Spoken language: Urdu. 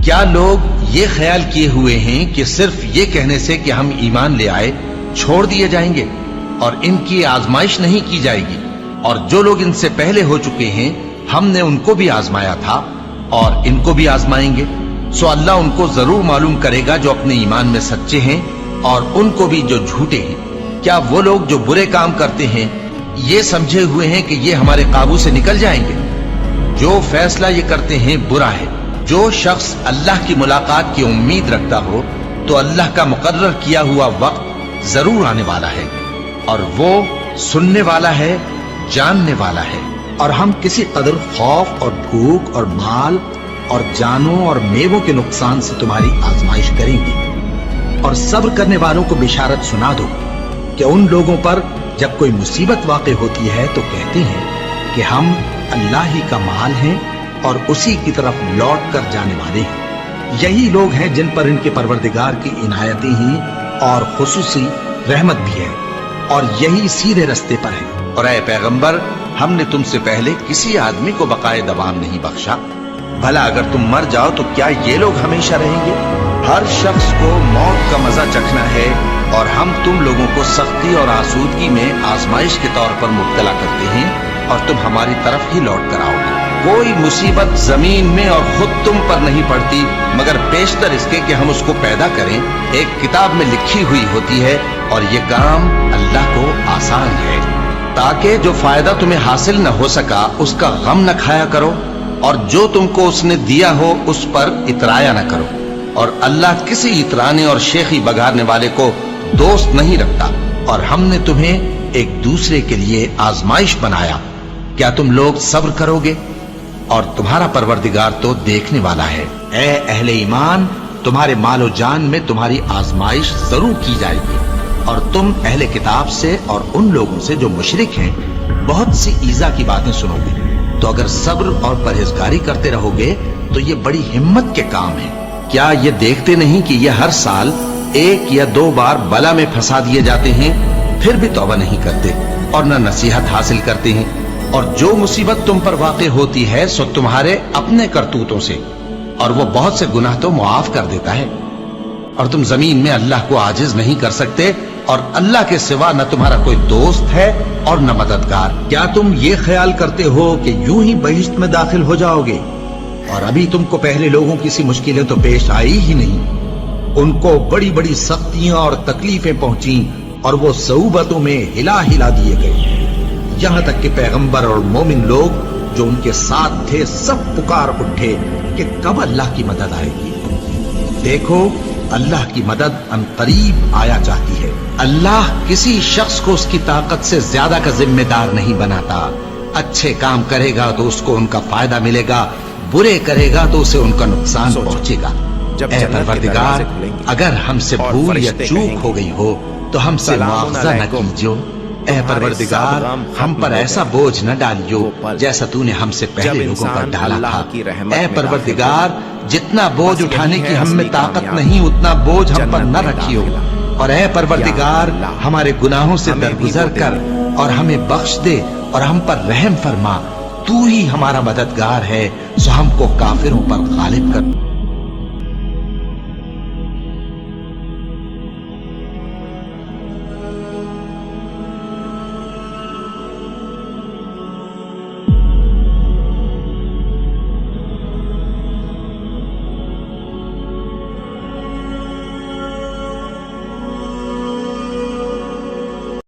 کیا لوگ یہ خیال کیے ہوئے ہیں کہ صرف یہ کہنے سے کہ ہم ایمان لے آئے چھوڑ دیے جائیں گے اور ان کی آزمائش نہیں کی جائے گی؟ اور جو لوگ ان سے پہلے ہو چکے ہیں ہم نے ان کو بھی آزمایا تھا اور ان کو بھی آزمائیں گے، سو اللہ ان کو ضرور معلوم کرے گا جو اپنے ایمان میں سچے ہیں اور ان کو بھی جو جھوٹے ہیں۔ کیا وہ لوگ جو برے کام کرتے ہیں یہ سمجھے ہوئے ہیں کہ یہ ہمارے قابو سے نکل جائیں گے؟ جو فیصلہ یہ کرتے ہیں برا ہے۔ جو شخص اللہ کی ملاقات کی امید رکھتا ہو تو اللہ کا مقرر کیا ہوا وقت ضرور آنے والا ہے، اور وہ سننے والا ہے، جاننے والا ہے۔ اور ہم کسی قدر خوف اور بھوک اور مال اور جانوں اور میووں کے نقصان سے تمہاری آزمائش کریں گے، اور صبر کرنے والوں کو بشارت سنا دو کہ ان لوگوں پر جب کوئی مصیبت واقع ہوتی ہے تو کہتے ہیں کہ ہم اللہ ہی کا مال ہیں اور اسی کی طرف لوٹ کر جانے والے ہیں۔ یہی لوگ ہیں جن پر ان کے پروردگار کی عنایتیں ہیں اور خصوصی رحمت بھی ہے، اور یہی سیدھے رستے پر ہیں۔ اور اے پیغمبر، ہم نے تم سے پہلے کسی آدمی کو بقائے دوام نہیں بخشا، بھلا اگر تم مر جاؤ تو کیا یہ لوگ ہمیشہ رہیں گے؟ ہر شخص کو موت کا مزہ چکھنا ہے، اور ہم تم لوگوں کو سختی اور آسودگی میں آزمائش کے طور پر مبتلا کرتے ہیں، اور تم ہماری طرف ہی لوٹ کر آؤ گے۔ کوئی مصیبت زمین میں اور خود تم پر نہیں پڑتی مگر پیشتر اس کے کہ ہم اس کو پیدا کریں ایک کتاب میں لکھی ہوئی ہوتی ہے، اور یہ کام اللہ کو آسان ہے، تاکہ جو فائدہ تمہیں حاصل نہ ہو سکا اس کا غم نہ کھایا کرو، اور جو تم کو اس نے دیا ہو اس پر اترایا نہ کرو۔ اور اللہ کسی اترانے اور شیخی بگارنے والے کو دوست نہیں رکھتا، اور ہم نے تمہیں ایک دوسرے کے لیے آزمائش بنایا۔ کیا تم لوگ صبر کرو گے؟ اور تمہارا پروردگار تو دیکھنے والا ہے۔ اے اہل ایمان، تمہارے مال و جان میں تمہاری آزمائش ضرور کی جائے گی، اور تم اہل کتاب سے اور ان لوگوں سے جو مشرک ہیں بہت سی ایذا کی باتیں سنو گے، تو اگر صبر اور پرہیزگاری کرتے رہو گے تو یہ بڑی ہمت کے کام ہے۔ کیا یہ دیکھتے نہیں کہ یہ ہر سال 1 یا 2 بار بلا میں پھنسا دیے جاتے ہیں، پھر بھی توبہ نہیں کرتے اور نہ نصیحت حاصل کرتے ہیں؟ اور جو مصیبت تم پر واقع ہوتی ہے سو تمہارے اپنے کرتوتوں سے، اور وہ بہت سے گناہ تو معاف کر دیتا ہے۔ اور تم زمین میں اللہ کو عاجز نہیں کر سکتے، اور اللہ کے سوا نہ تمہارا کوئی دوست ہے اور نہ مددگار۔ کیا تم یہ خیال کرتے ہو کہ یوں ہی بہشت میں داخل ہو جاؤ گے؟ اور ابھی تم کو پہلے لوگوں کی سی مشکلیں تو پیش آئی ہی نہیں، ان کو بڑی بڑی سختیاں اور تکلیفیں پہنچیں، اور وہ صعوبتوں میں ہلا ہلا دیے گئے، یہاں تک کہ پیغمبر اور مومن لوگ جو ان کے ساتھ تھے سب پکار اٹھے کہ کب اللہ کی مدد آئے گی۔ دیکھو، اللہ کی مدد ان قریب آیا چاہتی ہے۔ اللہ کسی شخص کو اس کی طاقت سے زیادہ کا ذمہ دار نہیں بناتا۔ اچھے کام کرے گا تو اس کو ان کا فائدہ ملے گا، برے کرے گا تو اسے ان کا نقصان پہنچے گا۔ اے پروردگار، اگر ہم سے بھول یا چوک ہو گئی ہو تو ہم سے مواخذہ نہ کیجو۔ اے پروردگار، ہم پر ایسا بوجھ نہ ڈالیو جیسا تو نے ہم سے پہلے لوگوں پر ڈالا تھا۔ اے پروردگار، جتنا بوجھ اٹھانے کی ہم میں طاقت نہیں اتنا بوجھ ہم پر نہ رکھیو، اور اے پروردگار ہمارے گناہوں سے درگزر کر اور ہمیں بخش دے اور ہم پر رحم فرما۔ تو ہی ہمارا مددگار ہے، سو ہم کو کافروں پر غالب کر۔